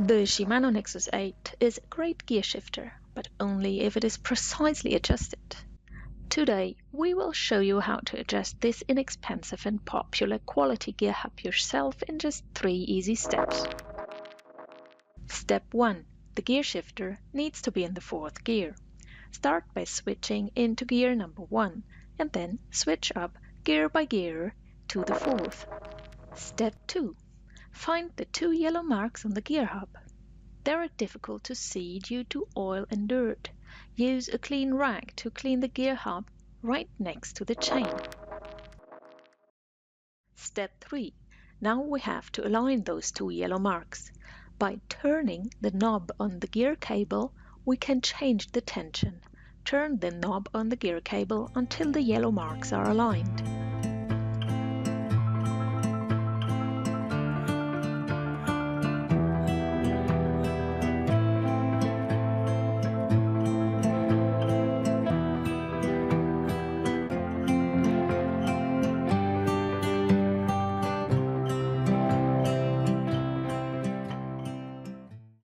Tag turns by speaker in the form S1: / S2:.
S1: The Shimano Nexus 8 is a great gear shifter, but only if it is precisely adjusted. Today, we will show you how to adjust this inexpensive and popular quality gear hub yourself in just 3 easy steps. Step 1. The gear shifter needs to be in the 4th gear. Start by switching into gear number 1 and then switch up gear by gear to the 4th. Step 2. Find the 2 yellow marks on the gear hub. They are difficult to see due to oil and dirt. Use a clean rag to clean the gear hub right next to the chain. Step 3. Now we have to align those 2 yellow marks. By turning the knob on the gear cable, we can change the tension. Turn the knob on the gear cable until the yellow marks are aligned.